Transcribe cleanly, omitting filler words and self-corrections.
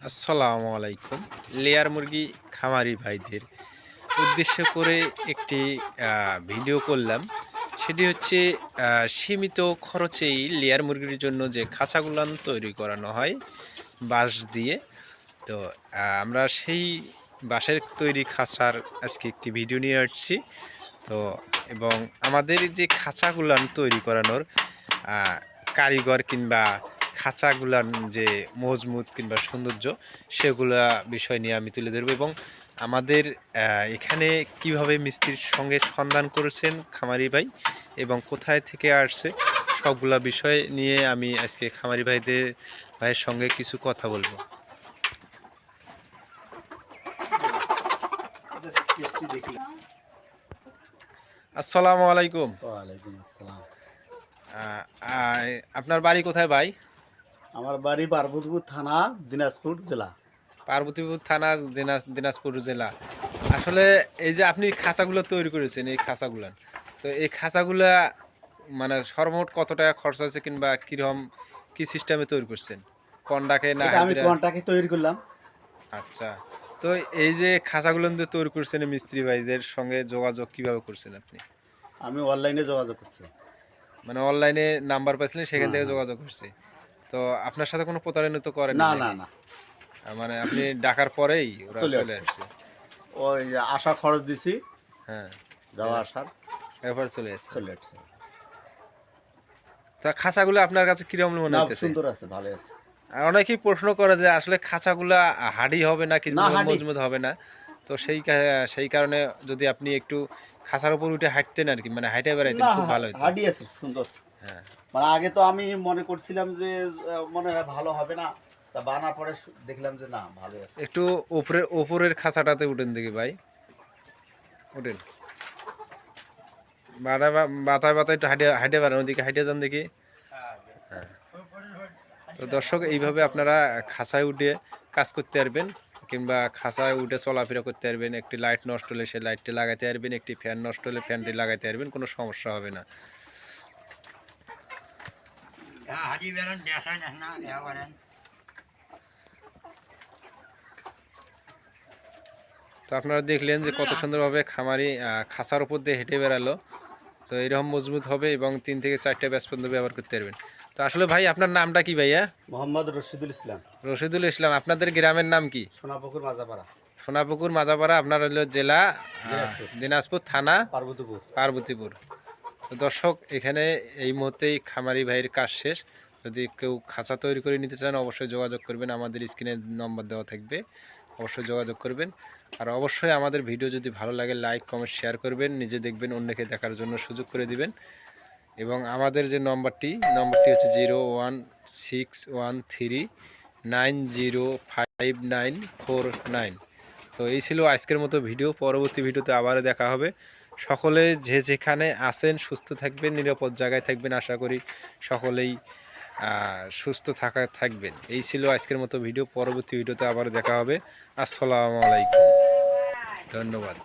আসসালামু আলাইকুম। লেয়ার মুরগি খামারি ভাইদের উদ্দেশ্য করে একটি ভিডিও করলাম। সেটি হচ্ছে সীমিত খরচেই লেয়ার মুরগির জন্য যে খাঁচাগুলান তৈরি করানো হয় বাঁশ দিয়ে। তো আমরা সেই বাঁশের তৈরি খাঁচার আজকে একটি ভিডিও নিয়ে আসছি। তো এবং আমাদের যে খাঁচাগুলান তৈরি করানোর কারিগর কিংবা খাঁচাগুলান যে মজবুত কিংবা সৌন্দর্য সেগুলা বিষয় নিয়ে আমি তুলে ধরবো এবং আমাদের এখানে কিভাবে মিস্ত্রির সঙ্গে সন্ধান করেছেন খামারি ভাই এবং কোথায় থেকে আসছে সবগুলা বিষয় নিয়ে আমি আজকে খামারি ভাইয়ের সঙ্গে কিছু কথা বলবো। আসসালামু আলাইকুম। ওয়ালাইকুম আসসালাম। আপনার বাড়ি কোথায় ভাই? আমার বাড়ি পার্বতীপুর থানা, দিনাজপুর জেলা। পার্বতীপুর থানা, দিনাজপুর জেলা। আসলে এই যে আপনি খাঁচাগুলো তৈরি করেছেন, এই খাঁচাগুলো, তো এই খাঁচাগুলা মানে সর্বমোট কত টাকা খরচ হয়েছে কিংবা কিরকম কি সিস্টেমে তৈরি করছেন? কন্ডাকে না এটা আমি হাজিরা? কন্টাকে তৈরি করলাম। আচ্ছা, তো এই যে খাঁচাগুলো যে তৈরি করছেন মিস্ত্রি ভাইদের সঙ্গে যোগাযোগ কিভাবে করছেন আপনি? আমি অনলাইনে যোগাযোগ করছি। মানে অনলাইনে নাম্বার পাইছিলেন সেখান হ্যাঁ, থেকে হ্যাঁ। যোগাযোগ করছি। তো আপনার সাথে কোনো প্রতারণা তো করেনি না, না, নাকি? না, মানে আপনি ডাকার পরেই ওরা চলে চলে আসছে। আসছে? ওই আসা খরচ দিছি, হ্যাঁ, যাওয়া আসার এরপর চলে আসছে। চলে আসছে। তা খাঁচাগুলো আপনার কাছে কিরকম মনে না, হইতেছে? সুন্দর আছে, ভালো আছে। আর অনেকেই প্রশ্ন করে যে আসলে খাঁচাগুলা হাডি হবে না কি না, হাঁটি। মজবুত হবে না। তো সেই কারণে যদি আপনি একটু খাঁচার উপর উঠে হাঁটতেন আর কি, মানে হাঁটে বেড়াইতেন না, খুব ভালো হতো। হাঁটি আছে, সুন্দর। হ্যাঁ, মানে আগে তো আমি মনে করছিলাম যে মনে হয় ভালো হবে না, তা বানার পরে দেখলাম যে না, ভালো আছে। একটু ওপরের খাঁচাটাতে উঠেন দেখি ভাই, উঠেন। বাতায় বাতায় একটু হাঁটে হাঁটে বেড়ান, ওদিকে হাঁটে যান দেখি। হ্যাঁ, তো দর্শক এইভাবে আপনারা খাঁচায় উঠে কাজ করতে পারবেন কিংবা খাঁচায় উঠে চলাফেরা করতে পারবেন। একটি লাইট নষ্ট হলে সেই লাইটটি লাগাতে পারবেন, একটি ফ্যান নষ্ট হলে ফ্যানটি লাগাতে পারবেন, কোনো সমস্যা হবে না। তো আপনারা দেখলেন যে কত সুন্দরভাবে খামারি খাঁচার উপর দিয়ে হেঁটে বেড়ালো। তো এরকম মজবুত হবে এবং 3 থেকে 4টা ব্যাস পর্যন্ত ব্যবহার করতে পারবেন। তো আসলে ভাই আপনার নামটা কি ভাইয়া? মোহাম্মদ রশিদুল ইসলাম। রশিদুল ইসলাম। আপনাদের গ্রামের নাম কি? সোনাপুকুর মাজাপাড়া, সোনাপুকুর মাজাপাড়া। আপনার হলো জেলা দিনাজপুর, দিনাজপুর, থানা পার্বতীপুর। পার্বতীপুর। তো দর্শক এখানে এই মুহূর্তেই খামারি ভাইয়ের কাজ শেষ। যদি কেউ খাঁচা তৈরি করে নিতে চান অবশ্যই যোগাযোগ করবেন, আমাদের স্ক্রিনে নম্বর দেওয়া থাকবে, অবশ্যই যোগাযোগ করবেন। আর অবশ্যই আমাদের ভিডিও যদি ভালো লাগে লাইক কমেন্ট শেয়ার করবেন, নিজে দেখবেন, অন্যকে দেখার জন্য সুযোগ করে দিবেন। এবং আমাদের যে নম্বরটি হচ্ছে 01613905949। তো এই ছিল আজকের মতো ভিডিও। পরবর্তী ভিডিওতে আবারও দেখা হবে। সকলে যে যেখানে আছেন সুস্থ থাকবেন, নিরাপদ জায়গায় থাকবেন। আশা করি সকলেই সুস্থ থাকবেন। এই ছিল আজকের মতো ভিডিও। পরবর্তী ভিডিওতে আবারও দেখা হবে। আসসালামু আলাইকুম, ধন্যবাদ।